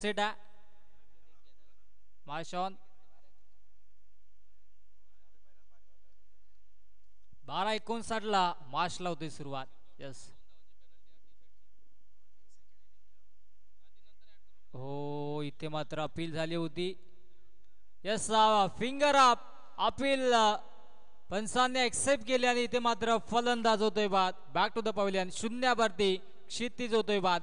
सेटा मार्शॉन 12:59 ला मार्शला होती सुरुवात. यस हो, इथे मात्र अपील झाली होती. यस फिंगर अप अपील पंचांनी एक्सेप्ट केली आणि इथे मात्र फलंदाज होतोय बाद. Back to the pavilion. शून्यावरती क्षितिज होतोय बाद.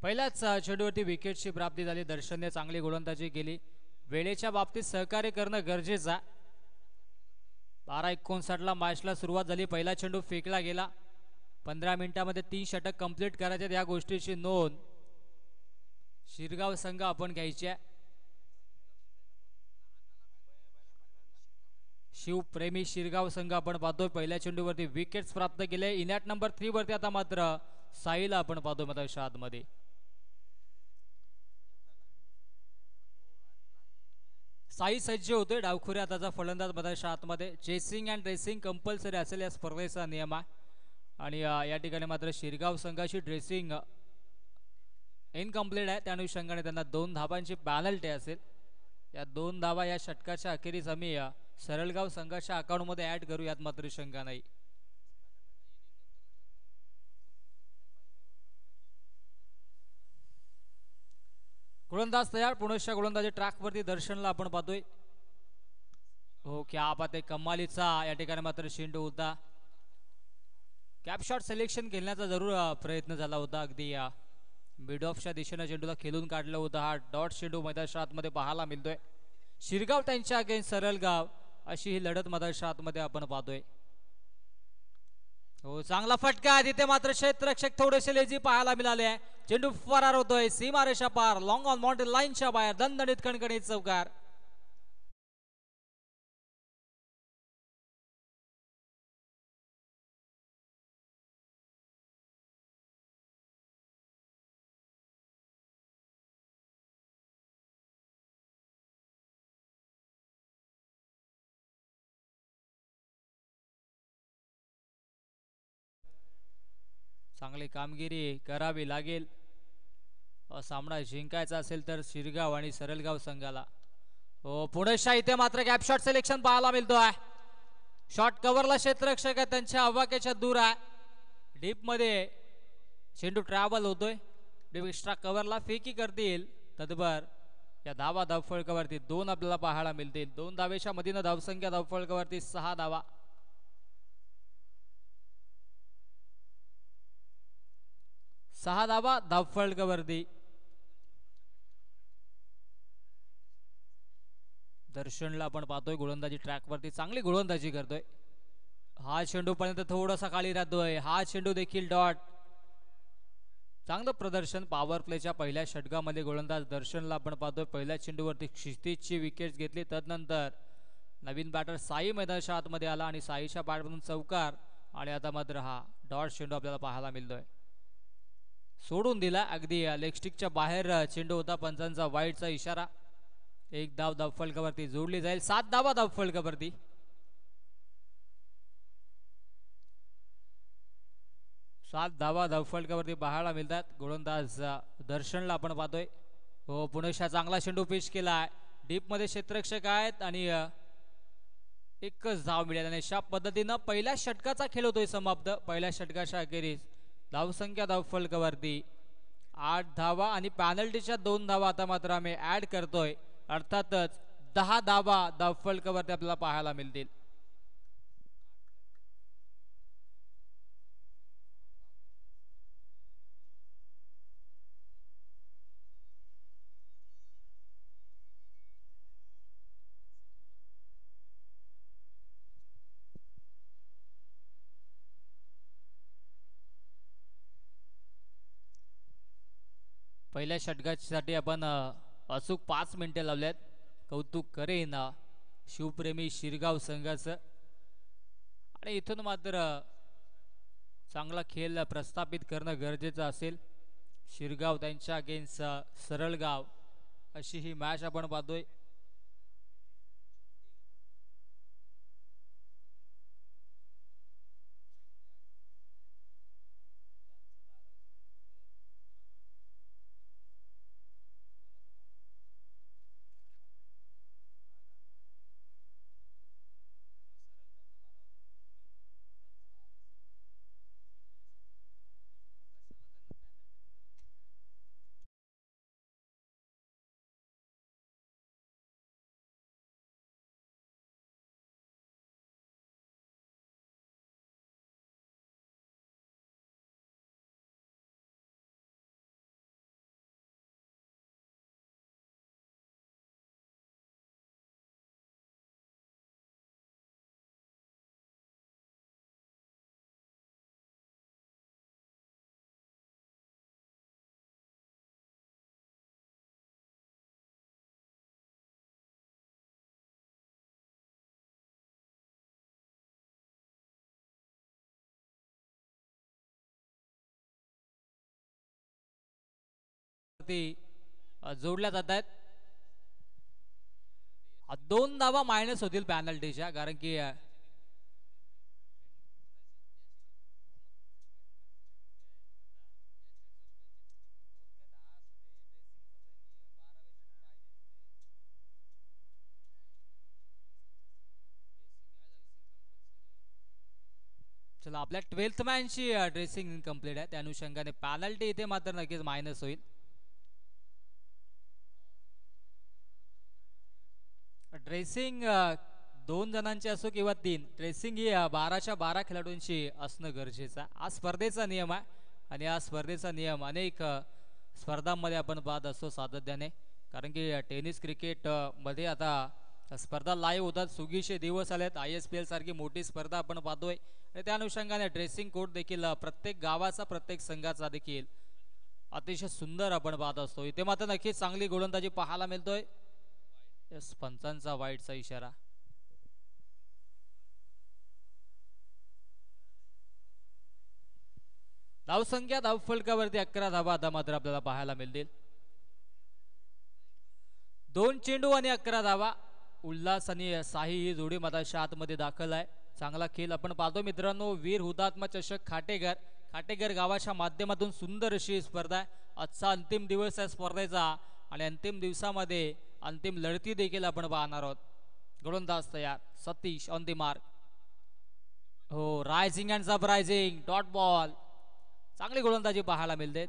पहिल्याच चेंडूवरती विकेटची प्राप्ती झाली. दर्शनने चांगली गोलंदाजी केली. वेळेच्या बाबतीत सहकार्य करणं गरजेचं आहे. 12:59 ला मॅचला सुरुवात झाली. पहिला चेंडू फेकला गेला. 15 मिनिटांमध्ये 3 षटक कंप्लीट करायचे. या गोष्टीची नोंद शिरगाव संघ आपण घ्यायची आहे. शिवप्रेमी शिरगाव संघ आपण पाहतोय. पहिल्या चेंडूवरती विकेट्स प्राप्त केले. इनॅट नंबर 3 वरती आता मात्र साईला आपण पाहतोय मधोमध आतमध्ये. साई सज्ज होतोय. डावखुऱ्या त्याचा फलंदाज मधाच्या आतमध्ये. चेसिंग अँड रेसिंग कंपल्सरी असेल या स्पर्धेचा नियम आहे. आणि या ठिकाणी मात्र शिरगाव संघाची ड्रेसिंग इनकम्प्लीट आहे. त्या अनुषंगाने त्यांना 2 धाबांची पॅनल्टी असेल. या 2 धाबा या षटकाच्या अखेरीस आम्ही सरळगाव संघाच्या अकाउंटमध्ये ऍड करू. यात मात्र शंका नाही. गोलंदाज तयार. पुनश्च गोलंदाजी ट्रॅकवरती दर्शनला आपण पाहतोय. हो क्या बात आहे. कमालीचा या ठिकाणी मात्र चेंडू होता. कॅप शॉट सिलेक्शन खेळण्याचा जरूर प्रयत्न झाला होता. अगदी या मिड ऑफच्या दिशेनं चेंडूला खेळून काढलं होतं. हा डॉट चेंडू मैदानाच्या आतमध्ये पाहायला मिळतोय. शिरगाव त्यांच्या अगेन्स्ट सरळगाव अशी ही लढत मैदानाच्या आतमध्ये आपण पाहतोय. हो चांगला फटका. तिथे मात्र क्षेत्ररक्षक थोडेसे लेझी पाहायला मिळाले आहे. चेंडू फरार होतोय सीमारेषा पार. लॉंग ऑन माउंटेन लाईनच्या बाहेर. दणदणीत कणकणीत चौकार. चांगली कामगिरी करावी लागेल. सामना जिंकायचा असेल तर शिरगाव आणि सरळगाव संघाला. हो पुणेशा इथे मात्र गॅप शॉट सिलेक्शन पाहायला मिळतो आहे. शॉट कव्हरला क्षेत्ररक्षक आहे त्यांच्या आवाक्याच्या दूर आहे. डीप मध्ये चेंडू ट्रॅव्हल होतोय. डीप एक्स्ट्रा कव्हरला फेकी करतील. तदबर या धावा धावफळकावरती 2 आपल्याला पाहायला मिळतील. 2 धावेच्या मधीनं धावसंख्या धावफळकावरती 6 धावा. 6 धावा धावफळकावरती. दर्शनला आपण पाहतोय गोलंदाजी ट्रॅकवरती चांगली गोलंदाजी करतोय. हा चेंडू पर्यंत थोडासा खाली राहतोय. हा चेंडू देखील डॉट. चांगलं प्रदर्शन पॉवर प्लेच्या पहिल्या षटकामध्ये गोलंदाज दर्शनला आपण पाहतोय. पहिल्या चेंडूवरती क्षितिजची विकेट घेतली. तदनंतर नवीन बॅटर साई मैदानाच्या आतमध्ये आला आणि साईच्या बॅटमधून चौकार. आणि आता मात्र हा डॉट चेंडू आपल्याला पाहायला मिळतोय. सोडून दिला. अगदी लेगस्टिकच्या बाहेर चेंडू होता. पंचांचा वाईटचा इशारा. 1 धाव धावफलकावरती जोडली जाईल. 7 धावा धावफलकावरती. 7 धावा धावफलकावरती पाहायला मिळतात. गोलंदाज दर्शनला आपण पाहतोय. हो पुणेशा चांगला चेंडू पिच केला. डीप मध्ये क्षेत्ररक्षक आहेत आणि एकच धाव मिळाली. आणि अशा पद्धतीनं पहिल्या षटकाचा खेळ होतोय समाप्त. पहिल्या षटकाच्या अखेरीस धावसंख्या धावफलकावरती 8 धावा आणि पॅनल्टीच्या 2 धावा आता मात्र आम्ही ऍड करतोय. अर्थातच 10 धावा धावफलकावरती आपल्याला पाहायला मिळतील. पहिल्या षटकासाठी आपण अचूक 5 मिनिटे लावल्यात. कौतुक करेन शिवप्रेमी शिरगाव संघाचं. आणि इथून मात्र चांगला खेळ प्रस्थापित करणं गरजेचं असेल. शिरगाव त्यांच्या अगेन्स्ट सरळगाव अशी ही मॅच आपण पाहतोय. जोडल्या जात आहेत. 2 धावा मायनस होतील पॅनल्टीच्या, कारण की चला आपल्या 12th मॅनची ड्रेसिंग इनकम्प्लीट आहे. त्या अनुषंगाने पॅनल्टी इथे मात्र नक्कीच मायनस होईल. ड्रेसिंग 2 जणांची असो किंवा 3, ड्रेसिंग ही 12च्या 12 खेळाडूंची असणं गरजेचं आहे. हा स्पर्धेचा नियम आहे आणि हा स्पर्धेचा नियम अनेक स्पर्धांमध्ये आपण पाहत असतो सातत्याने. कारण की टेनिस क्रिकेट मध्ये आता स्पर्धा लाईव्ह होतात. सुगीचे दिवस आलेत. ISPL सारखी मोठी स्पर्धा आपण पाहतोय आणि त्या अनुषंगाने ड्रेसिंग कोड देखील प्रत्येक गावाचा प्रत्येक संघाचा देखील अतिशय सुंदर आपण पाहत असतो. इथे मात्र नक्कीच चांगली गोलंदाजी पाहायला मिळतोय. यस, पंचांचा वाईटचा इशारा. धावसंख्या धावफलकावरती 11 धावा आता मात्र आपल्याला पाहायला मिळतील. 2 चेंडू आणि 11 धावा. उल्हास आणि साही ही जोडी मधाच्या आतमध्ये दाखल आहे. चांगला खेळ आपण पाहतो मित्रांनो. वीर हुतात्मा चषक खाटेघर गावाच्या माध्यमातून सुंदर अशी स्पर्धा आहे. आजचा अंतिम दिवस आहे स्पर्धेचा आणि अंतिम दिवसामध्ये अंतिम लढती देखील आपण पाहणार आहोत. गोलंदाज तयार. Satish on the mark. हो, rising and surprising dot ball. चांगली गोलंदाजी पाहायला मिळते.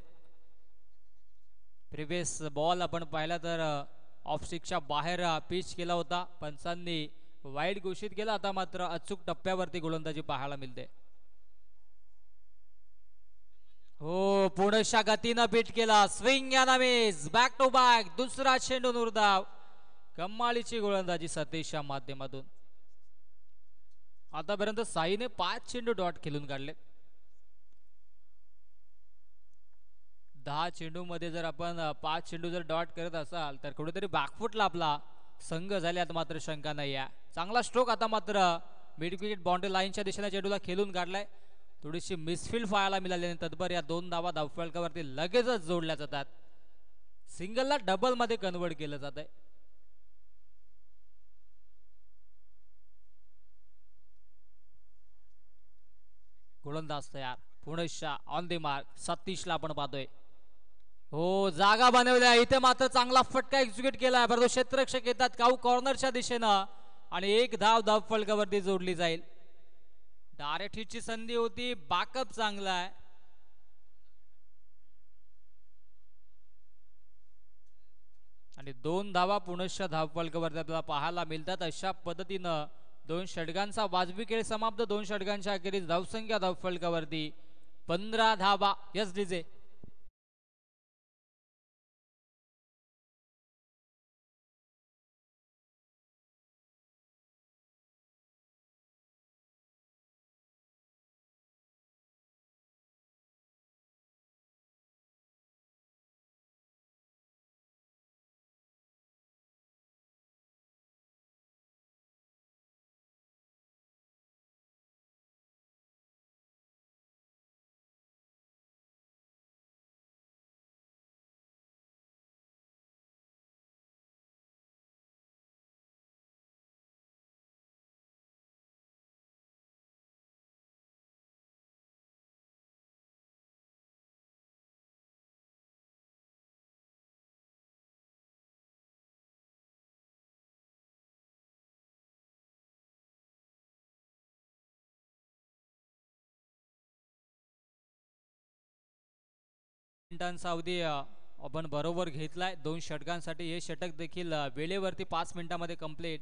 प्रिव्हियस बॉल आपण पाहिला तर ऑफ स्टिकच्या बाहेर पिच केला होता. पंचांनी वाईड घोषित केला. आता मात्र अचूक टप्प्यावरती गोलंदाजी पाहायला मिळते. हो, पुढच्या गतीनं बीट केला. स्विंग या मिस. बॅक टू बॅक दुसरा चेंडू नुरधाव. कमालीची गोलंदाजी सतीशच्या माध्यमातून. आतापर्यंत साईने 5 चेंडू डॉट खेळून काढले. 10 चेंडूमध्ये जर आपण 5 चेंडू जर डॉट करत असाल तर कुठेतरी बॅकफुटला आपला संघ झाल्यात मात्र शंका नाही आहे. चांगला स्ट्रोक आता मात्र मिड विकेट बाउंड्री लाईनच्या दिशेने चेंडूला खेळून काढलाय. थोडीशी मिसफिल्ड पाहायला मिळाली. तत्पर या 2 धावा धावफलकावरती लगेचच जोडल्या जातात. सिंगलला डबल मध्ये कन्वर्ट केलं जात आहे. गोलंदाज तयार. पुणेशा ऑन दी मार्क. सतीशला आपण पाहतोय. हो, जागा बनवल्या. इथे मात्र चांगला फटका एक्झिक्यूट केला. परंतु क्षेत्ररक्षक येतात काऊ कॉर्नरच्या दिशेनं आणि 1 धाव धावफलकावरती जोडली जाईल. डायरेक्ट हिटची संधी होती. बॅकअप चांगला आहे. आणि 2 धावा पुनश्च धावफलकावरती आपल्याला पाहायला मिळतात. अशा पद्धतीनं 2 षटकांचा वाजवी खेळ समाप्त. 2 षटकांच्या अखेरीस धावसंख्या धावफलकावरती 15 धावा. Yes DJ. मिनिटांचा अवधी आपण बरोबर घेतलाय 2 षटकांसाठी. हे षटक देखील वेळेवरती 5 मिनिटांमध्ये कंप्लीट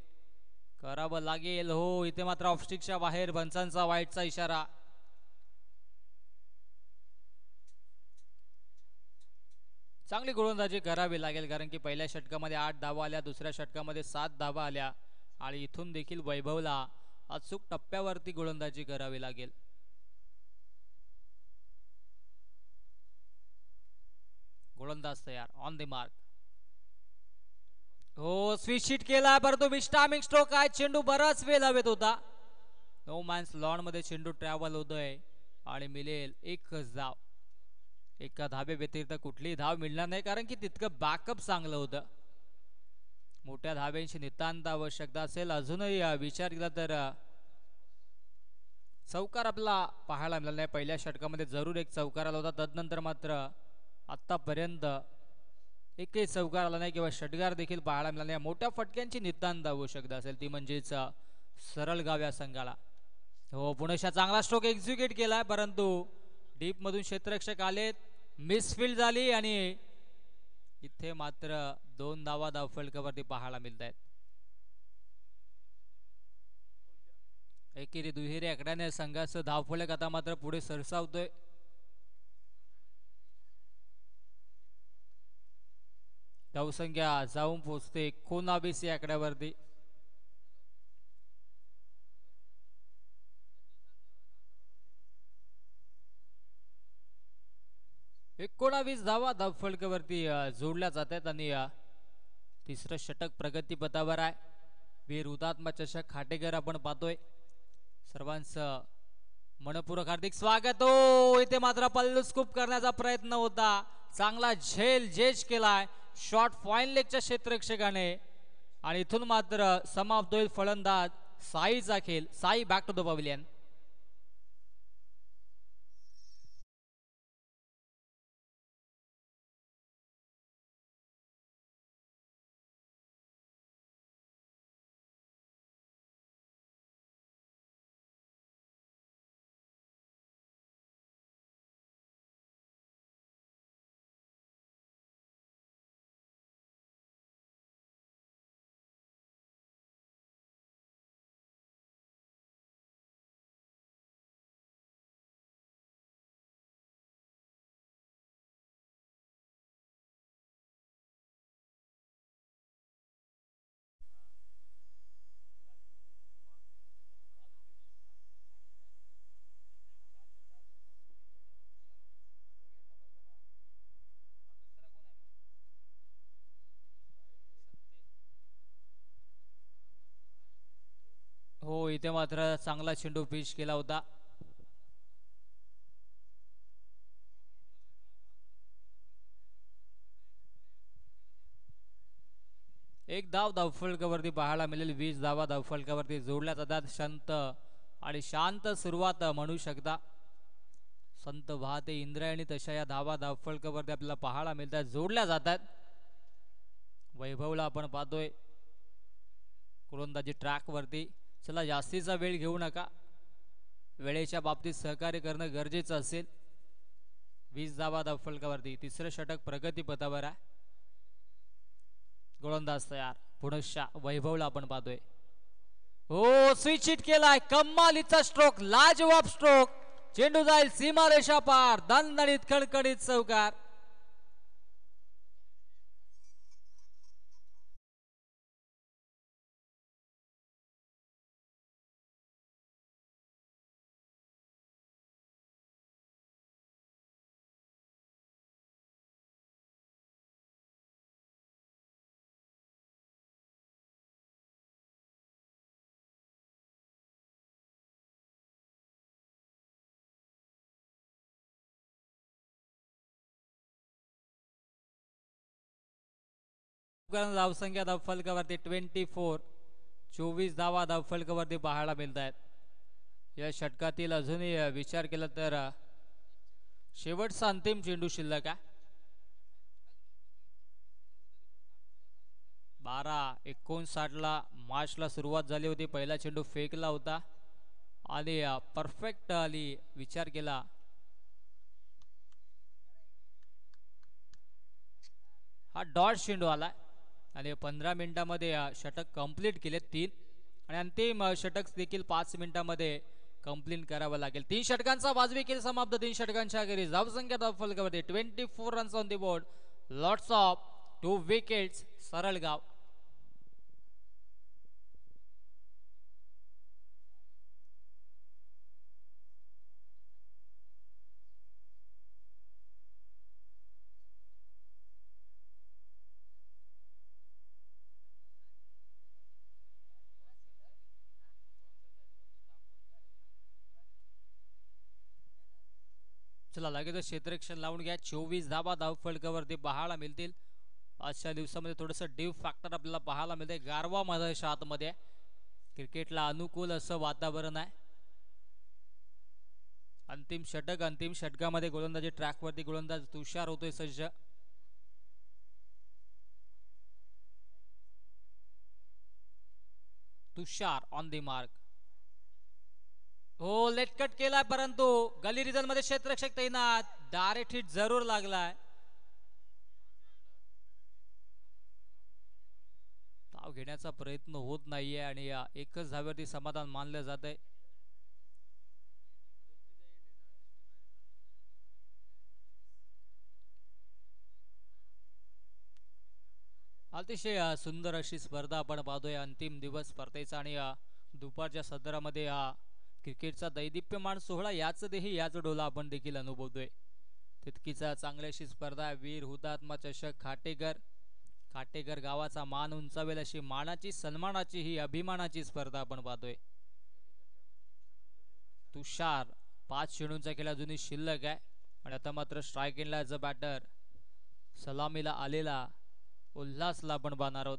करावं लागेल. हो, इथे मात्र ऑफस्टिकच्या बाहेर पंचांचा वाईटचा इशारा. चांगली गोलंदाजी करावी लागेल कारण की पहिल्या षटकामध्ये 8 धावा आल्या, दुसऱ्या षटकामध्ये 7 धावा आल्या आणि इथून देखील वैभवला अचूक टप्प्यावरती गोलंदाजी करावी लागेल. गोलंदाज तयार, ऑन द मार्क. हो, स्विच हिट केला परंतु मिस्टामिंग स्ट्रोक आहे. चेंडू बराच वेळ हवेत होता. नो मॅन्स लॉन मध्ये चेंडू ट्रॅव्हल होतोय आणि मिळेल एकच धाव. एका धाबे व्यतिरिक्त कुठलीही धाव मिळणार नाही कारण की तितकं बॅकअप चांगलं होतं. मोठ्या धाब्यांची नितांत आवश्यकता असेल. अजूनही विचार केला तर चौकार आपला पाहायला मिळाला नाही. पहिल्या षटकामध्ये जरूर एक चौकार आला होता, तदनंतर मात्र आतापर्यंत एकही चौकार आला नाही किंवा षटकार देखील पाहायला मिळाला नाही. मोठ्या फटक्यांची नितांत आवश्यकता असेल ती म्हणजेच सरळ गाव या संघाला. हो, पुणेशा चांगला स्ट्रोक एक्झिक्यूट केलाय परंतु डीप मधून क्षेत्ररक्षक आलेत, मिसफील्ड झाली आणि इथे मात्र 2 धावा धावफलकावरती पाहायला मिळत आहेत. एकेरी दुहेरी आकड्याने संघाचं धावफलक आता मात्र पुढे सरसावतोय. धावसंख्या जाऊन पोहोचते 19 या आकड्यावरती. एकोणावीस धावा धावफलकावरती जोडल्या जात आहेत आणि तिसरं षटक प्रगतीपथावर आहे. वीर हुतात्मा चषक खाटेकर आपण पाहतोय. सर्वांचं मनपूर्वक हार्दिक स्वागत. हो, इथे मात्र पल्लू स्कूप करण्याचा प्रयत्न होता. चांगला जेज केलाय शॉट फाईन लेगच्या क्षेत्ररक्षकाने आणि इथून मात्र समाप्त होईल फलंदाज साईचा खेळ. Sai back to the pavilion. हो, इथे मात्र चांगला चेंडू पिच केला होता. एक धाव धावफलकावरती पाहायला मिळेल. 20 धावा धावफलकावरती जोडल्या जातात. संत आणि शांत सुरुवात म्हणू शकता. संत वाहते इंद्रायणी तशा या धावा धावफलकावरती आपल्याला पाहायला मिळतात, जोडल्या जातात. वैभवला आपण पाहतोय गोलंदाजी ट्रॅक वरती. चला, जास्तीचा वेळ घेऊ नका. वेळेच्या बाबतीत सहकार्य करणं गरजेचं असेल. 20 धावा धावफलकावरती तिसरं षटक प्रगतीपथावर आहे. गोलंदाज तयार. पुनश्च वैभवला आपण पाहतोय. हो, स्विच हिट केलाय. कमालीचा स्ट्रोक, लाजवाब स्ट्रोक. चेंडू जाईल सीमारेषा पार. दणदणीत खडखडीत चौकार. धावसंख्या धावफलकावरती 24. 24 धावा धावफलकावरती पाहायला मिळत आहेत. या षटकातील अजूनही विचार केला तर शेवटचा अंतिम चेंडू शिल्लक आहे. 12:59 मार्चला सुरुवात झाली होती. पहिला चेंडू फेकला होता. आणि परफेक्ट आली विचार केला हा डॉट चेंडू आला आणि 15 मिनिटांमध्ये षटक कंप्लीट केले 3 आणि अंतिम षटक देखील 5 मिनिटांमध्ये कंप्लीट करावं लागेल. 3 षटकांचा वाजवी खेळ समाप्त. 3 षटकांच्या अखेरीस धावसंख्या फलकावरती 24 runs on the board. Lots of 2 wickets. Saralgaon. चला लगेच क्षेत्ररक्षण लावून घ्या. 24 धावा धावफलकावरती पाहायला मिळतील. आजच्या दिवसामध्ये थोडंसं डीप फॅक्टर आपल्याला पाहायला मिळते. गारवा मध्ये आतमध्ये क्रिकेटला अनुकूल असं वातावरण आहे. अंतिम षटकामध्ये गोलंदाजी ट्रॅकवरती गोलंदाज तुषार होतोय सज्ज. तुषार ऑन दी मार्क. हो लेटकट केलाय परंतु गली रिजन मध्ये क्षेत्ररक्षक तैनात. डायरेक्ट हिट जरूर लागलाय. धाव घेण्याचा प्रयत्न होत नाहीये आणि एकच धाव्यावरती समाधान मानलं जात आहे. अतिशय सुंदर अशी स्पर्धा आपण पाहतोय. अंतिम दिवस स्पर्धेचा आणि दुपारच्या सदरामध्ये क्रिकेटचा दैदिप्यमान सोहळा याच देही याच डोला आपण देखील अनुभवतोय. तितकीच चांगली अशी स्पर्धा. वीर हुतात्मा चषक खाटेकर गावाचा मान उंचावेल अशी मानाची सन्मानाची ही अभिमानाची स्पर्धा आपण पाहतोय. तुषार 5 चेंडूंचा खेळ अजूनही शिल्लक आहे आणि आता मात्र स्ट्राईक एंडला ॲज अ बॅटर सलामीला आलेला उल्हासला आपण पाहणार आहोत.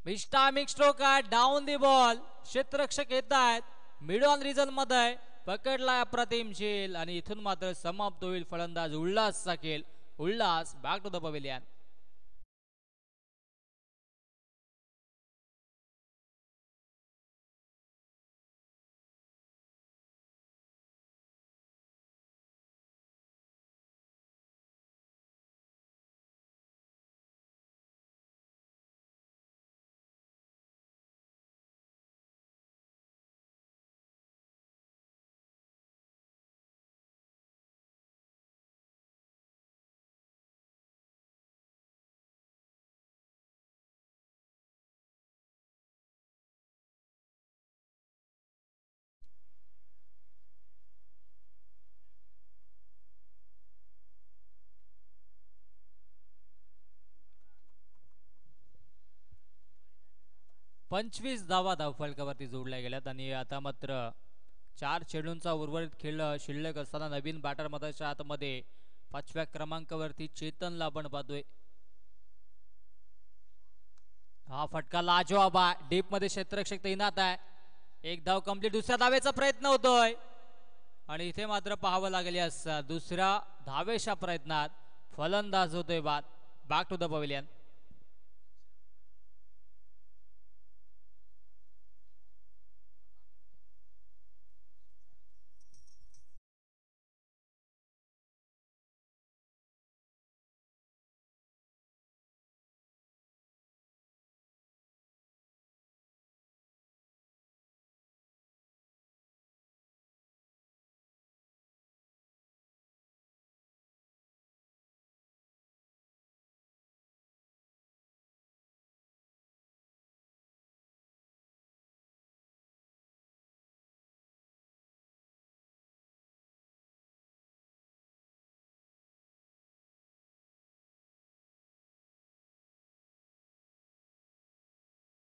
मिस्टामिक स्ट्रोक आहे. Down the ball. क्षेत्ररक्षक येत आहेत मिड ऑन रिजन मध्ये. पकडला अप्रतिम झेल आणि इथून मात्र समाप्त होईल फलंदाज उल्हासचा खेळ. Ulhas back to the pavilion. पंचवीस धावा धावफलकावरती जोडल्या गेल्यात आणि आता मात्र 4 चेंडूंचा उर्वरित खेळ शिल्लक असताना नवीन बॅटर मधाच्या आतमध्ये 5व्या क्रमांकावरती चेतनला आपण पाहतोय. हा फटका लाजवाब आहे. डीप मध्ये क्षेत्ररक्षक तैनात आहे. एक धाव कंप्लीट. दुसऱ्या धावेचा प्रयत्न होतोय आणि इथे मात्र पाहावं लागेल यास दुसऱ्या धावेच्या प्रयत्नात फलंदाज होतोय बाद. Back to the pavilion.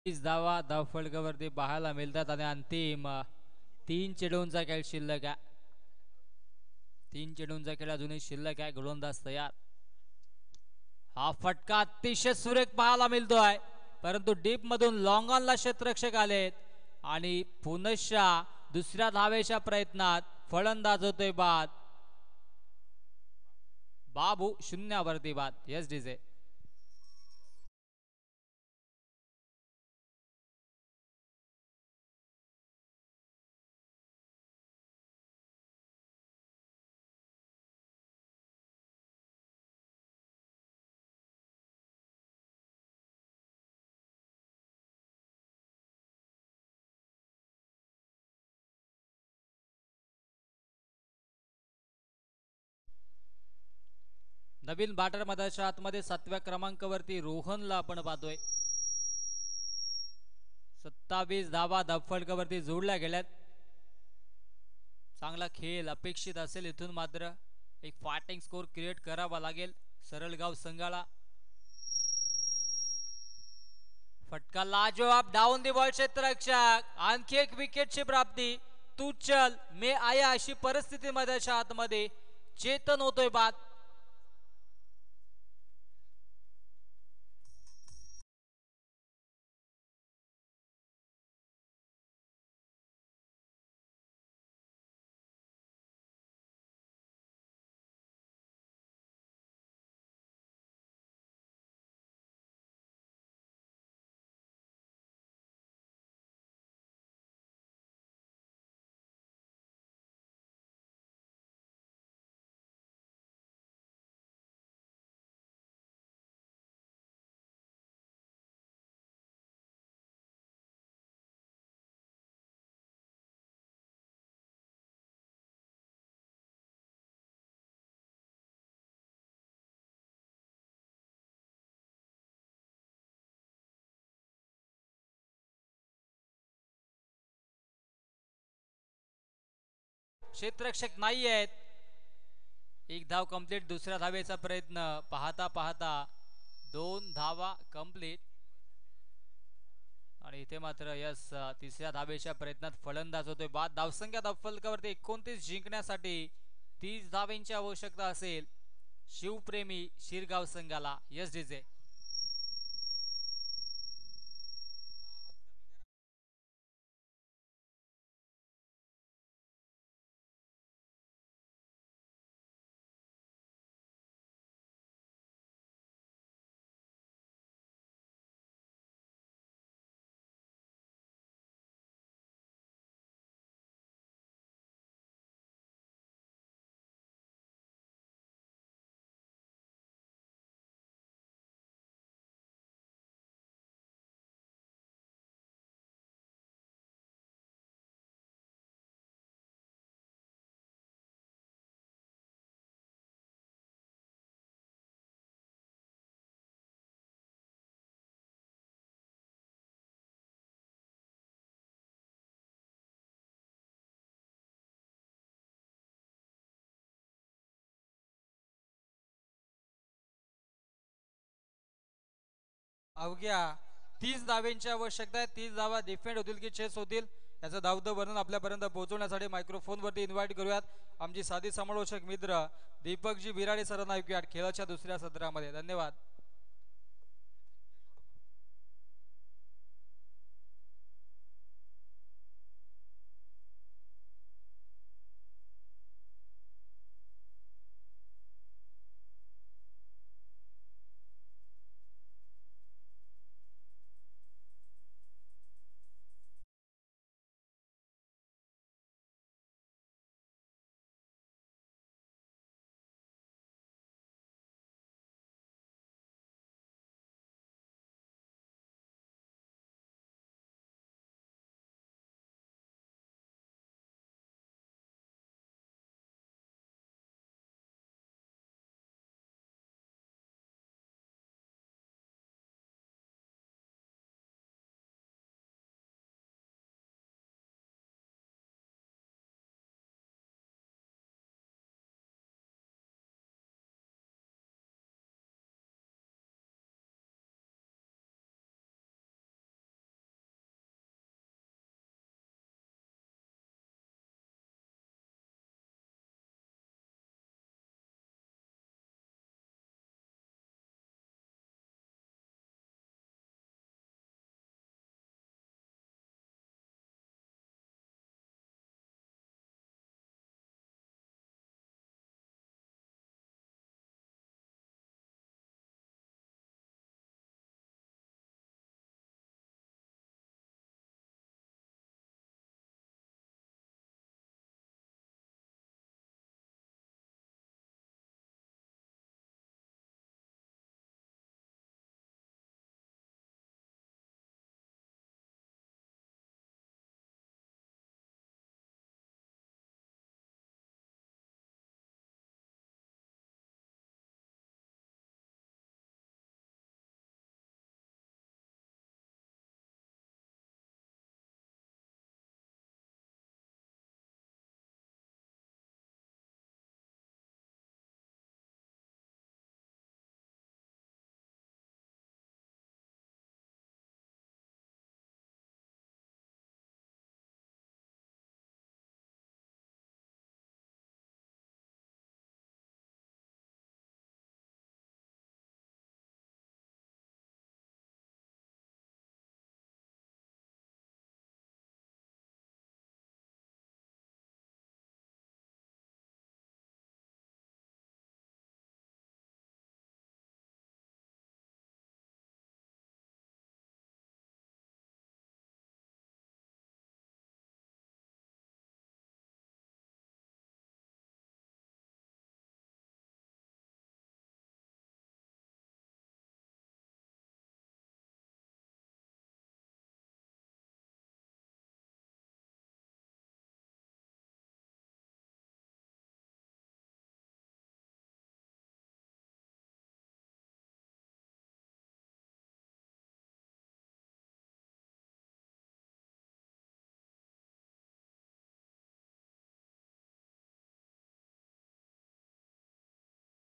धावा धावफलकावरती पाहायला मिळतात आणि अंतिम 3 चेंडूंचा खेळ शिल्लक आहे. 3 चेंडूंचा खेळ अजूनही शिल्लक आहे. गोलंदाज तयार. हा फटका अतिशय सुरेख पाहायला मिळतोय परंतु डीप मधून लॉंग ऑनला क्षेत्ररक्षक आलेत आणि पुनश्चा दुसऱ्या धावेच्या प्रयत्नात फलंदाज होतोय बाद. बाबू 0वरती बाद. Yes DJ. नवीन बॅटर मैदानाच्या आतमध्ये 7व्या क्रमांकावरती रोहनला आपण पाहतोय. 27 धावा धावफलकावरती जोडल्या गेल्यात. चांगला खेळ अपेक्षित असेल इथून, मात्र एक फायटिंग स्कोर क्रिएट करावा लागेल सरळगाव संघाला. फटका लाजवाब डाऊन दी बॉल क्षेत्ररक्षक. आणखी एक विकेटची प्राप्ती. तू चल मे आया अशी परिस्थिती मैदानाच्या आतमध्ये चेतन होतोय बाद. क्षेत्ररक्षक नाही आहेत. एक धाव कंप्लीट. दुसऱ्या धावेचा प्रयत्न. पाहता पाहता 2 धावा कंप्लीट. आणि इथे मात्र यस तिसऱ्या धावेच्या प्रयत्नात फलंदाज होतोय बाद. धावसंख्या धावफलकावरती 29 जिंकण्यासाठी 30 धावेंची आवश्यकता असेल शिवप्रेमी शिरगाव संघाला. Yes DJ. अवघ्या 30 धावेंची आवश्यकता आहे. 30 धावा डिफेंड होतील की चेस होतील याचं धावतं वर्णन आपल्यापर्यंत पोहोचवण्यासाठी मायक्रोफोनवरती इन्व्हाइट करूयात आमची साधी समालोचक मित्र दीपकजी बिराडे सरांना ऐकूयात खेळाच्या दुसऱ्या सत्रामध्ये. धन्यवाद.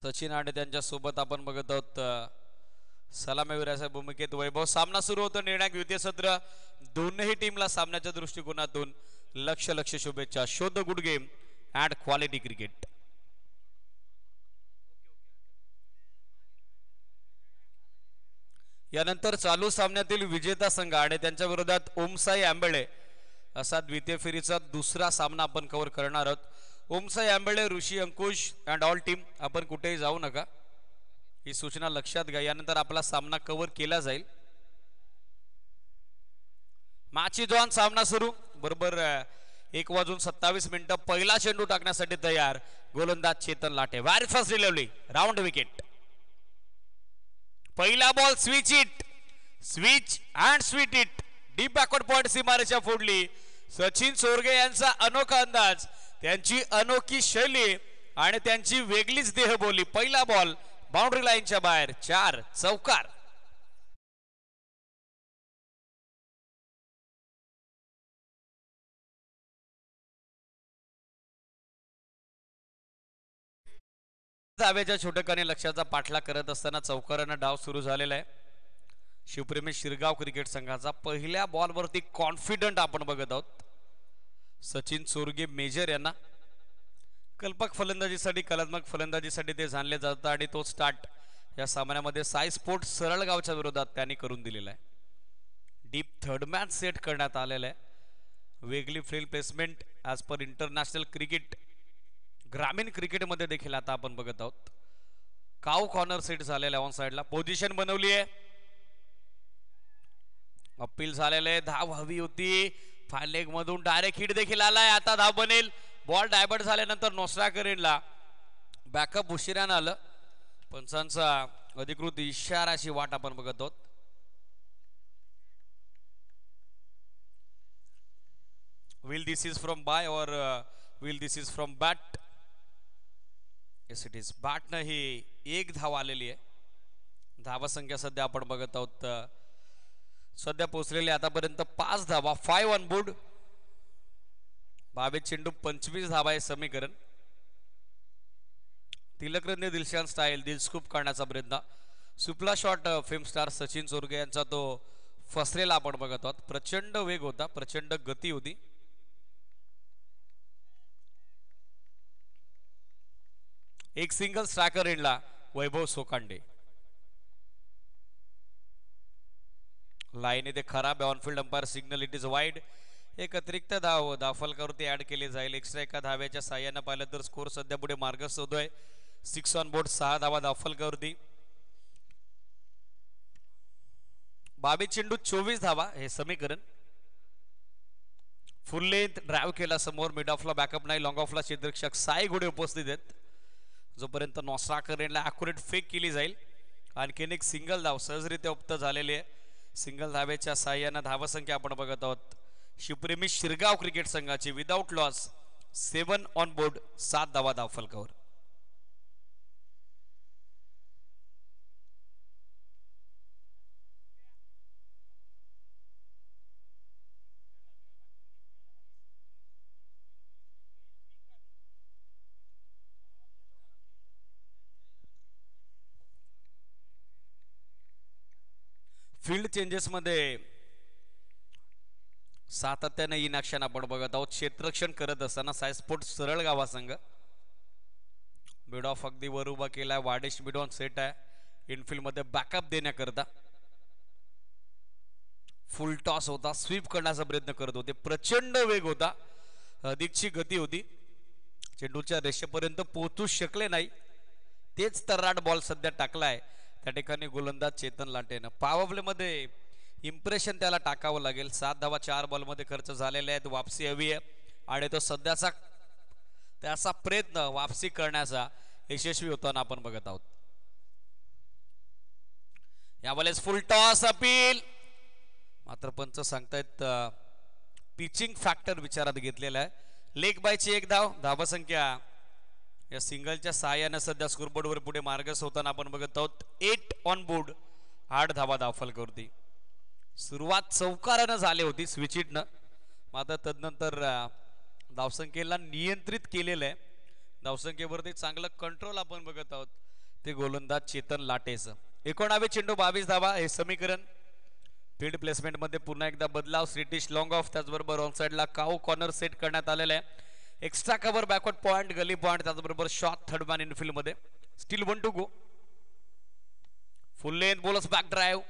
सचिन आणि त्यांच्या सोबत आपण बघत आहोत सलामीवीराच्या भूमिकेत वैभव. सामना सुरू होतो. निर्णायक द्वितीय सत्र. दोन्ही टीमला सामन्याच्या दृष्टिकोनातून लक्ष शुभेच्छा. Show the good game and quality cricket. यानंतर चालू सामन्यातील विजेता संघ आणि त्यांच्या विरोधात ओमसाई आंबेळे असा द्वितीय फेरीचा दुसरा सामना आपण कव्हर करणार आहोत. ओमसाई आंबेळे, ऋषी अंकुश अँड ऑल टीम, आपण कुठेही जाऊ नका, ही सूचना लक्षात घ्या. यानंतर आपला सामना कव्हर केला जाईल. मॅची जॉन सामना सुरू. बरोबर 1:27 पहिला चेंडू टाकण्यासाठी तयार गोलंदाज Chetan Late. Very first delivery, round wicket. पहिला ball switch and sweet it. Deep backward point सीमारेषा फोडली. सचिन सोरगे यांचा अनोखा अंदाज, त्यांची अनोखी शैली आणि त्यांची वेगळीच देहबोली. पहिला बॉल बाउंड्री लाईनच्या बाहेर, 4 चौकार. धावेच्या छोटकाने लक्षाचा पाठलाग करत असताना चौकारानं डाव सुरू झालेला आहे. शिवप्रेमी शिरगाव क्रिकेट संघाचा पहिल्या बॉलवरती कॉन्फिडंट आपण बघत आहोत. सचिन सोरगे मेजर यांना कल्पक फलंदाजीसाठी, कलात्मक फलंदाजीसाठी ते जाणले जातात आणि तो स्टार्ट या सामन्यामध्ये साई स्पोर्ट्स सरळगावच्या विरोधात त्यांनी करून दिलेला आहे. डीप थर्ड मॅन सेट करण्यात आलेला आहे. वेगळी field placement as per international cricket. ग्रामीण क्रिकेटमध्ये देखील आता आपण बघत आहोत. काव कॉर्नर सेट झालेला ऑन साइडला. पोझिशन बनवली आहे. अपील झालेले, धाव हवी होती. फाय लेग मधून डायरेक्ट हिट देखील आलाय. आता धाव बनेल. बॉल डायवर्ट झाल्यानंतर नोस्राकरेनला बॅकअप उशिरानं आलं. पंचांचा अधिकृत इशाराची वाट आपण बघत आहोत. Will this is from bye or will this is from bat. Yes it is. बॅटनं ही एक धाव आलेली आहे. धावसंख्या सध्या आपण बघत आहोत. सध्या पोहोचलेले आतापर्यंत 5 धावा, 5 ऑन बोर्ड. 22 चेंडू 25 धावा हे समीकरण. तिलकरत्ने दिलशान स्टाईल, दिलस्कूप करण्याचा प्रयत्न. सुपला शॉट फेम स्टार सचिन सोरगे यांचा तो फसलेला आपण बघत आहोत. प्रचंड वेग होता, प्रचंड गती होती. एक सिंगल स्ट्रायकर एंडला वैभव सोकांडे. लाईन इथे खराब आहे. On-field umpire signal, it is wide. एक अतिरिक्त धाव फलकावरती ऍड केली जाईल. एक्स्ट्रा एका धाव्याच्या साह्यानं पाहिलं तर स्कोर सध्या पुढे मार्गस्थ होतोय. 6 ऑन बोर्ड, 6 धावा धाव फलकावरती. 22 चेंडू 24 धावा हे समीकरण. फुल लेंथ ड्राईव्ह केला समोर. मिड ऑफला बॅकअप नाही. लॉंग ऑफला क्षेत्ररक्षक साई घोडे उपस्थित आहेत. जोपर्यंत नॉस्ट्राकरेनला ॲक्युरेट फेक केली जाईल. आणखीन एक सिंगल धाव सहजरित्या उक्त झालेली आहे. सिंगल धावेच्या साह्यानं धावसंख्या आपण बघत आहोत. शिवप्रेमी शिरगाव क्रिकेट संघाची विदाउट लॉस 7 ऑन बोर्ड, 7 धावा धाव फलकावर. फील्ड चेंजेस मध्ये सातत्याने इन ऍक्शन आपण बघत आहोत. क्षेत्ररक्षण करत असताना साई स्पोर्ट्स सरळ गावा संघ मिड ऑफ अगदी वर उभा केलाय. वाडेश मिड ऑन सेट आहे. इनफिल्ड मध्ये बॅकअप देण्याकरता फुल टॉस होता. स्वीप करण्याचा प्रयत्न करत होते. प्रचंड वेग होता, अधिकची गती होती. चेंडूच्या रेषेपर्यंत पोहोचू शकले नाही. तेच तर्राट बॉल सध्या टाकलाय त्या ठिकाणी गोलंदाज चेतन लाटेनं. पॉवर प्ले मध्ये इम्प्रेशन त्याला टाकावं लागेल. 7 धावा 4 बॉलमध्ये खर्च झालेले आहेत. वापसी हवी आहे आणि तो सध्याचा त्याचा प्रयत्न वापसी करण्याचा यशस्वी होताना आपण बघत आहोत. यावेळेस फुल टॉस अपील. मात्र पंच सांगतायत पिचिंग फॅक्टर विचारात घेतलेला आहे. लेग बायची एक धाव. धावसंख्या या सिंगलच्या सहाय्याने सध्या स्कोरबोर्डवर पुढे मार्गस्थ होताना आपण बघत आहोत. 8 ऑन बोर्ड, 8 धावा धाव फलकावरती. सुरुवात चौकारानं झाली होती स्विचिटनं. मात्र तदनंतर धावसंख्येला नियंत्रित केलेलं आहे. धावसंख्येवरती चांगलं कंट्रोल आपण बघत आहोत. ते गोलंदाज चेतन लाटेच. 19 चेंडू 22 धावा हे समीकरण. फील्ड प्लेसमेंट मध्ये पुन्हा एकदा बदलाव. श्रीटिश लॉंग ऑफ, त्याचबरोबर ऑन साइडला काऊ कॉर्नर सेट करण्यात आलेला आहे. Extra cover backward point, gully point, त्याचबरोबर शॉट थर्ड मॅन इनफिल्ड मध्ये. Still 1 to go. Full length bowlers back drive.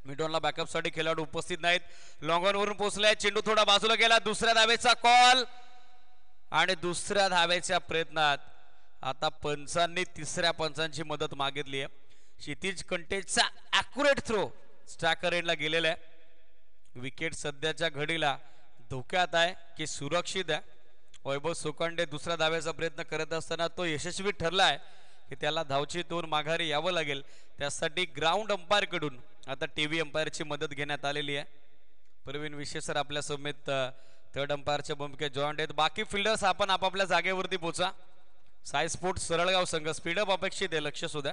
मिडॉनला बॅकअप साठी खेळाडू उपस्थित नाहीत. लॉंग ऑन वरून पोहोचलाय. चेंडू थोडा बाजूला गेला. दुसऱ्या धावेचा कॉल आणि दुसऱ्या धावेच्या प्रयत्नात आता पंचांनी तिसऱ्या पंचांची मदत मागितली आहे. क्षितिज कंटेचा ॲक्युरेट थ्रो स्ट्रायकर एंडला गेलेला आहे. विकेट सध्याच्या घडीला धोक्यात आहे की सुरक्षित आहे. वैभव सोकांडे दुसऱ्या धावेचा प्रयत्न करत असताना तो यशस्वी ठरलाय की त्याला धावचीतून माघारी यावं लागेल. त्यासाठी ग्राउंड अंपायर कडून आता टीव्ही अंपायरची मदत घेण्यात आलेली आहे. प्रवीण विशेषर आपल्या समेत थर्ड अंपायरच्या भूमिकेत जॉईंट आहेत. बाकी फिल्डर्स आपण आपापल्या जागेवरती पोचा. साई स्पोर्ट्स सरळगाव संघ स्पीडअप अपेक्षित आहे, लक्ष सुद्धा.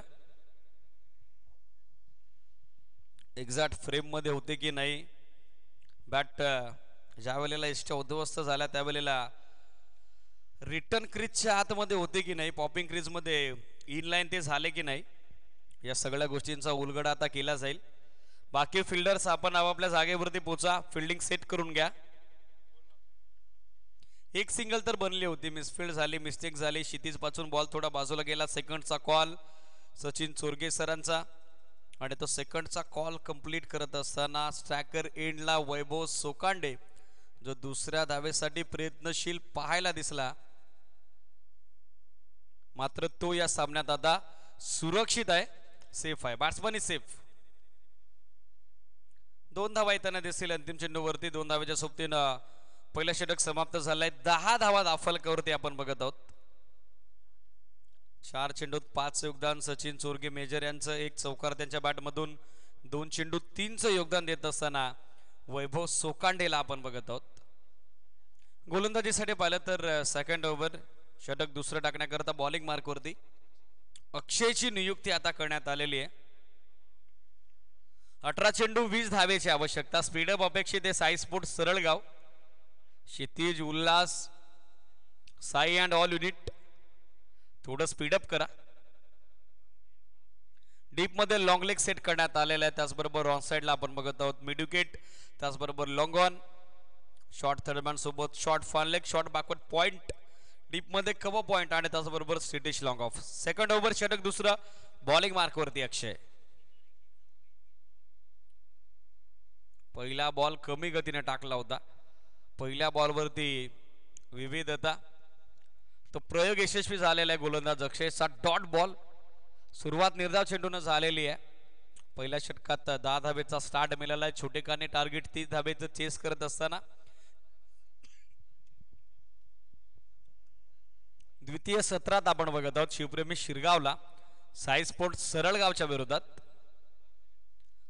एक्झॅक्ट फ्रेम मध्ये होते की नाही. बॅट ज्या वेळेला इष्ट उद्ध्वस्त झाला त्यावेळेला रिटर्न क्रीजच्या आतमध्ये होते की नाही, पॉपिंग क्रीज मध्ये इन लाईन ते झाले की नाही, या सगळ्या गोष्टींचा उलगडा आता केला जाईल. बाकी फिल्डर्स आपण आपापल्या जागेवरती पोचा. फिल्डिंग सेट करून घ्या. एक सिंगल तर बनली होती, मिसफिल्ड झाली, मिस्टेक झाली. क्षितिज पासून बॉल थोडा बाजूला गेला. सेकंडचा कॉल सचिन चोरगे सरांचा आणि तो सेकंडचा कॉल कंप्लीट करत असताना स्ट्रायकर एंडला वैभव सोकांडे जो दुसऱ्या धावेसाठी प्रयत्नशील पाहायला दिसला, मात्र तो या सामन्यात आता सुरक्षित आहे, सेफ आहे. Batsman is safe. 2 धावा येताना दिसतील अंतिम चेंडूवरती. 2 धावेच्या सोबतीनं पहिलं षटक समाप्त झालंय. 10 धावा दाफलकावरती आपण बघत आहोत. 4 चेंडूत 5 योगदान सचिन चोरगे मेजर यांचं. 1 चौकार त्यांच्या बॅटमधून. 2 चेंडूत 3चं योगदान देत असताना वैभव सोकांडेला आपण बघत आहोत. गोलंदाजीसाठी पाहिलं तर सेकंड ओव्हर षटक दुसरं टाकण्याकरता बॉलिंग मार्कवरती अक्षयची नियुक्ती आता करण्यात आलेली आहे. 18 चेंडू 20 धावेची आवश्यकता. स्पीडअप अपेक्षित आहे Sai sports Saralgaon. Kshitij, Ulhas, Sai and all unit थोडं स्पीडअप करा. डीप मध्ये लॉंग लेग सेट करण्यात आलेला आहे. त्याचबरोबर ऑन साइडला आपण बघत आहोत मिड विकेट, त्याचबरोबर लॉंग ऑन, शॉर्ट थर्डमॅन सोबत short fine leg, short backward point, deep मध्ये कव्हर पॉइंट आणि त्याचबरोबर straightish long off. Second over षटक दुसरं बॉलिंग मार्कवरती अक्षय. पहिला बॉल कमी गतीने टाकला होता. पहिल्या बॉलवरती विविधता, तो प्रयोग यशस्वी झालेला आहे गोलंदाज अक्षयचा. Dot ball. सुरुवात निर्धाव चेंडून झालेली आहे. पहिल्या षटकात 10 धावेचा स्टार्ट मिळाला आहे. छोटेखानी टार्गेट 30 धावेचं चेस करत असताना द्वितीय सत्रात आपण बघत आहोत शिवप्रेमी शिरगावला साई स्पोर्ट्स सरळगावच्या विरोधात.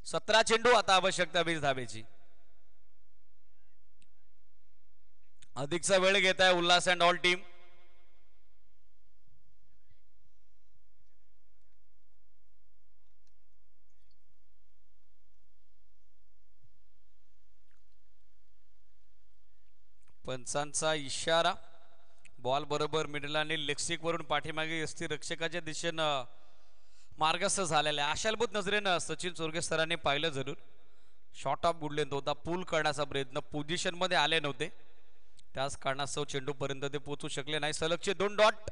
17 चेंडू आता आवश्यकता 20 धावेची. अधिकचा वेळ घेत आहे उल्हास अँड ऑल टीम. पंचांचा इशारा. बॉल बरोबर मिडल आणि लेगस्टिक वरून पाठीमागे यष्टी रक्षकाच्या दिशेनं मार्गस्थ झालेला आहे. आशालभूत नजरेनं सचिन चोरगे सरांनी पाहिलं जरूर. शॉर्ट ऑफ गुड लेंथ होता. पूल करण्याचा प्रयत्न, पोझिशन मध्ये आले नव्हते, त्याच कारणास्तव चेंडू पर्यंत ते पोहोचू शकले नाही. सलगचे 2 डॉट.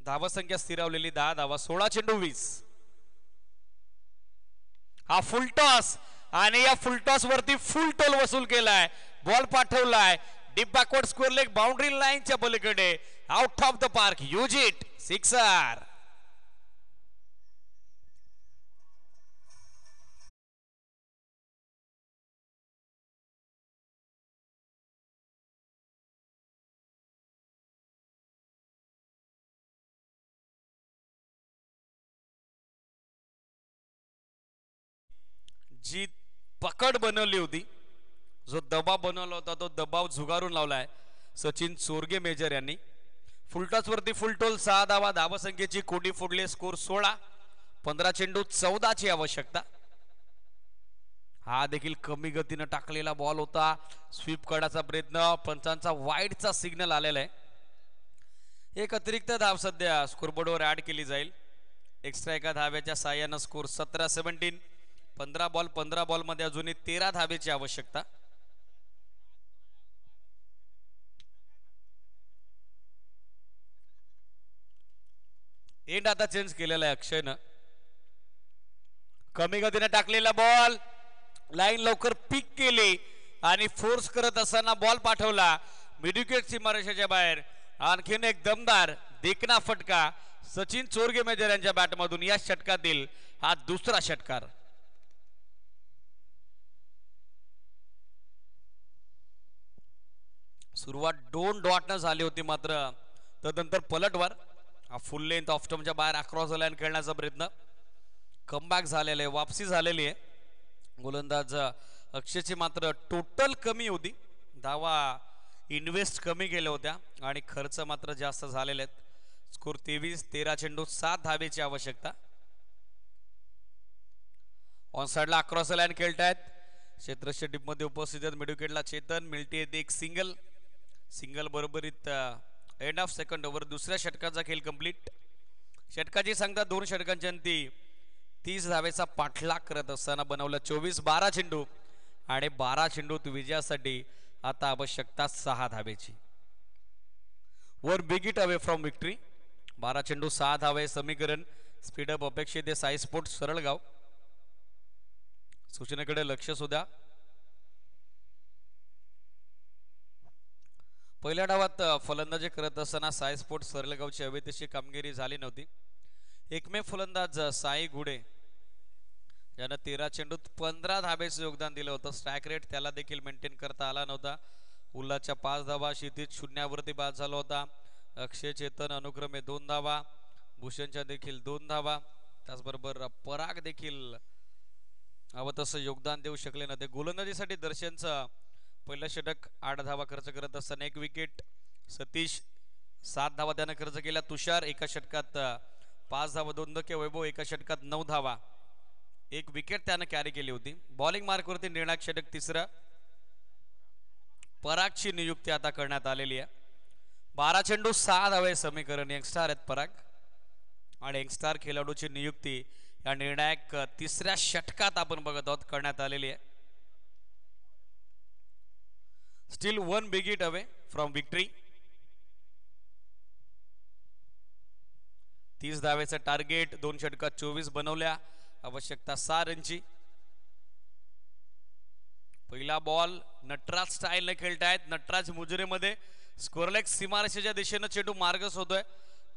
धावसंख्या स्थिरावलेली 10 धावा. 16 चेंडू 20. हा फुल टॉस आणि या फुल टॉस वरती फुल टोल वसूल केलाय. बॉल पाठवलाय deep backward square leg boundary लाईनच्या पलीकडे. Out of the park. Use it. Sixer. जी पकड बनवली होती, जो दबाव बनवला होता, तो दबाव झुगारून लावलाय सचिन चोरगे मेजर यांनी. फुलटॉस वरती फुलटोल 6 धावा. धावसंख्येची कोडी फोडली. स्कोर 16. 15 चेंडू 14 ची आवश्यकता. हा देखील कमी गतीनं टाकलेला बॉल होता. स्वीप करण्याचा प्रयत्न. पंचांचा वाईडचा सिग्नल आलेला आहे. एक अतिरिक्त धाव सध्या स्कोरबोर्डवर ऍड केली जाईल. एक्स्ट्रा एका धाव्याच्या साह्यानं स्कोर 17-17. 15 बॉल मध्ये अजूनही 13 धावेची आवश्यकता. एंड आता चेंज केलेला आहे अक्षयनं. कमी गतीने टाकलेला बॉल लाईन लवकर पिक केली आणि फोर्स करत असताना बॉल पाठवला मिडविकेट सीमारेषेच्या बाहेर. आणखीन एक दमदार देखना फटका सचिन चोरगे मेजर यांच्या बॅटमधून या षटकातील हा दुसरा षटकार. सुरुवात 2 डॉट न झाली होती मात्र तदनंतर पलटवार. हा फुल लेंथ ऑफ स्टंपच्या बाहेर अक्रॉस द लाईन खेळण्याचा प्रयत्न. कमबॅक झालेला आहे, वापसी झालेली आहे. गोलंदाज अक्षयची मात्र टोटल कमी होती. धावा इन्व्हेस्ट कमी केल्या होत्या आणि खर्च मात्र जास्त झालेले आहेत. स्कोर 23. 13 चेंडू 7 धावेची आवश्यकता. ऑन साइडला अक्रॉस द लाईन खेळतायत. क्षेत्ररक्षक टीप मध्ये उपस्थित आहेत. मिडविकेटला चेतन मिळते एक सिंगल बरोबरीत एंड ऑफ सेकंड ओव्हर. दुसऱ्या षटकाचा खेळ कंप्लीट. षटकाची सांगता 2 षटकांच्या अंती 30 धावेचा पाठलाग करत असताना बनवलं 24. 12 चेंडू आणि 12 चेंडूत विजयासाठी आता आवश्यकता 6 धावेची. One big hit away from victory. 12 चेंडू 6 धावे समीकरण. स्पीडअप अपेक्षित आहे. साई स्पोर्ट सरळगाव. सूचनेकडे लक्ष सुद्धा. पहिल्या डावात फलंदाजी करत असताना साई स्पोर्ट सरळगावची हवी तशी कामगिरी झाली नव्हती. एकमेव फलंदाज साई घुडे यानं 13 चेंडूत 15 धाबेचं योगदान दिलं होतं. स्ट्राईक रेट त्याला देखील मेंटेन करता आला नव्हता. उल्हाच्या 5 धावा, क्षितिज शून्यावरती बाद झाला होता. अक्षय चेतन अनुक्रमे 2 धावा, भूषणच्या देखील 2 धावा. त्याचबरोबर पराग देखील हवं तसं योगदान देऊ शकले नव्हते. गोलंदाजीसाठी दर्शनचं पहिलं षटक 8 धावा खर्च करत असताना 1 विकेट. सतीश 7 धावा त्यानं खर्च केल्या. तुषार एका षटकात 5 धावा 2 धक्के. वैभव एका षटकात 9 धावा 1 विकेट त्यानं कॅरी केली होती. बॉलिंग मार्कवरती निर्णायक षटक तिसरं. परागची नियुक्ती आता करण्यात आलेली आहे. 12 चेंडू 6 धावे समीकरण. यंगस्टार आहेत पराग आणि यंगस्टार खेळाडूची नियुक्ती या निर्णायक तिसऱ्या षटकात आपण बघत आहोत करण्यात आलेली आहे. Still 1 big hit away from victory. 30 धावेचं टार्गेट. 2 षटकात 24 बनवल्या. आवश्यकता 6 रनची. पहिला बॉल नटराज स्टाईलने खेळतायत. नटराज मुजरेमध्ये स्कोरलेग सीमारेषेच्या दिशेनं चेंडू मार्गच होतोय.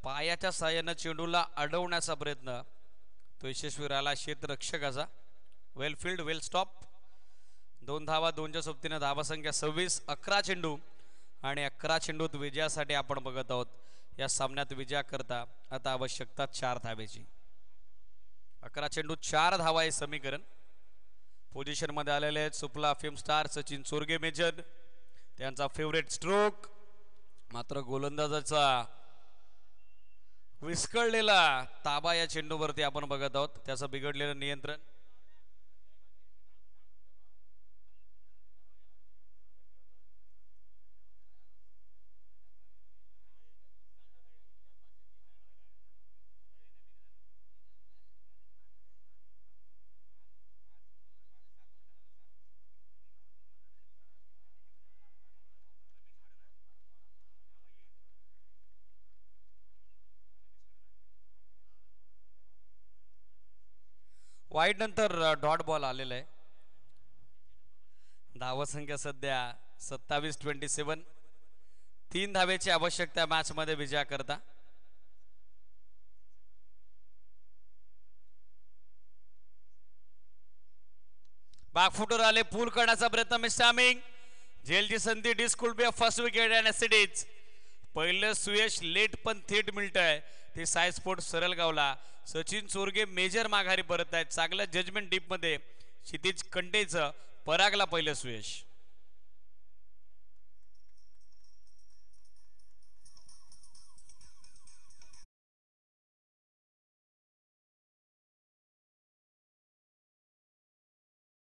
पायाच्या साह्यानं चेंडूला अडवण्याचा प्रयत्न तो यशस्वी राहिला क्षेत्ररक्षकाचा. वेल फील्ड वेल स्टॉप. 2 धावा 2च्या सोबतीनं धावा संख्या 26. 11 चेंडू आणि 11 चेंडूत विजयासाठी आपण बघत आहोत. या सामन्यात विजयाकरता आता आवश्यकता 4 धावेची. 11 चेंडू 4 धावा हे समीकरण. पोझिशन मध्ये आलेले आहेत सुपला film star Sachin Chorge major. त्यांचा फेवरेट स्ट्रोक. मात्र गोलंदाजाचा विस्कळलेला ताबा या चेंडूवरती आपण बघत आहोत. त्याचं बिघडलेलं नियंत्रण. वाईड नंतर डॉट बॉल आलेला आहे. धावा संख्या सध्या 27-27. 3 धावेची आवश्यकता मॅच मध्ये विजया करता. बॅकफुटर आले. पूल करण्याचा प्रयत्न मिस्टामिंग. झेलची संधी. डिस्कुल बी फर्स्ट विकेट आणि सिडीज. पहिलं सुयश लेट पण थेट मिळतंय ते साई स्पोर्ट सरळगावला. सचिन चोरगे मेजर माघारी परत आहेत. चांगलं जजमेंट डीप मध्ये क्षितिज कंटेचं परागला पहिलं सुयश.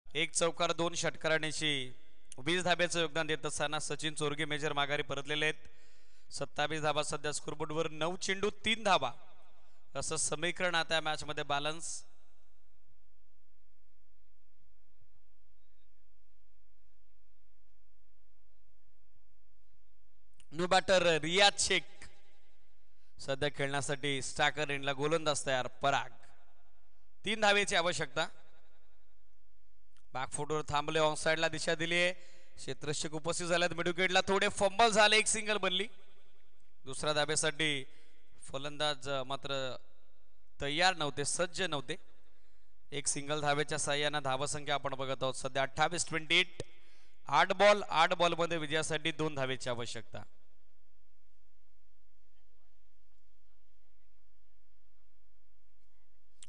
एक चौकार 2 षटकारांची 20 धाब्याचं योगदान देत असताना सचिन चोरगे मेजर माघारी परतलेले आहेत. 27 धाबा सध्या स्कोरबोर्डवर 9 चेंडू 3 धाबा असं समीकरण आता या मॅच मध्ये बॅलन्स. न्यू बॅटर रियाज शेख सध्या खेळण्यासाठी स्टॅकर एंडला गोलंदाज तयार. पराग 3 धावेची आवश्यकता. बॅकफुटवर थांबले, ऑन साइडला दिशा दिली आहे. क्षेत्ररक्षक उपस्थित झाल्यात. मिडविकेटला थोडे फंबल झाले, एक सिंगल बनली. दुसऱ्या धाब्यासाठी फलंदाज मात्र तयार नव्हते, सज्ज नव्हते. एक सिंगल धावेच्या साह्याने धावसंख्या आपण बघत आहोत सध्या 28-28. 8 बॉल मध्ये विजयासाठी 2 धावेची आवश्यकता.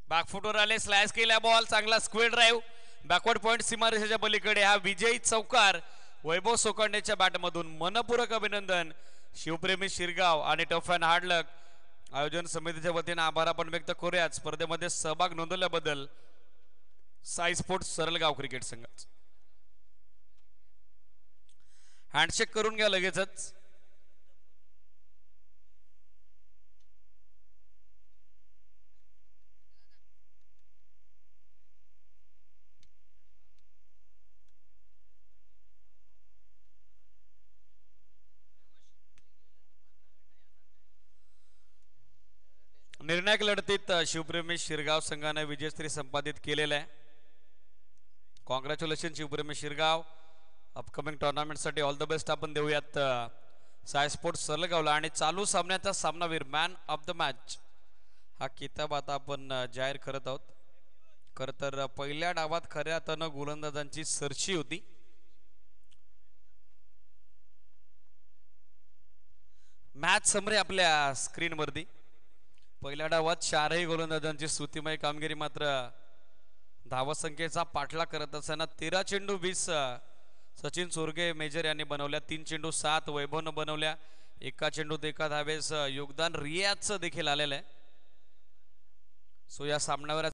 बॅकफुटवर आले, स्लॅश केला बॉल, चांगला स्क्वेअर ड्राईव्ह बॅकवर्ड पॉइंट सीमारेषेच्या पलीकडे. हा विजयी चौकार वैभव सोकांडेच्या बॅटमधून. मनपूर्वक अभिनंदन शिवप्रेमी शिरगाव आणि टफ अँड हार्ड लक आयोजन समितीच्या वतीने आभार आपण व्यक्त करूया स्पर्धेमध्ये सहभाग नोंदवल्याबद्दल साई स्पोर्ट्स सरलगाव क्रिकेट संघाच. हँडशेक करून घ्या लगेचच. निर्णायक लढतीत शिवप्रेमी शिरगाव संघाने विजयश्री संपादित केलेला आहे. कॉंग्रॅच्युलेशन शिवप्रेमी शिरगाव. अपकमिंग टुर्नामेंटसाठी ऑल द बेस्ट आपण देऊयात साई स्पोर्ट्स सरलगावला. आणि चालू सामन्याचा सामनावीर मॅन ऑफ द मॅच हा किताब आता आपण जाहीर करत आहोत. खर तर पहिल्या डावात खऱ्या अर्थानं गोलंदाजांची सरशी होती. मॅच समरी आपल्या स्क्रीनवरती. पहिल्या डावात 4ही गोलंदाजांची स्तुतिमय कामगिरी. मात्र धावसंख्येचा पाठलाग करत असताना 13 चेंडू 20 सचिन सोरगे मेजर यांनी बनवल्या. 3 चेंडू 7 वैभवनं बनवल्या. 1 चेंडूत 1 धावेस योगदान रियाजचं देखील आलेलं आहे. सो या सामन्यावर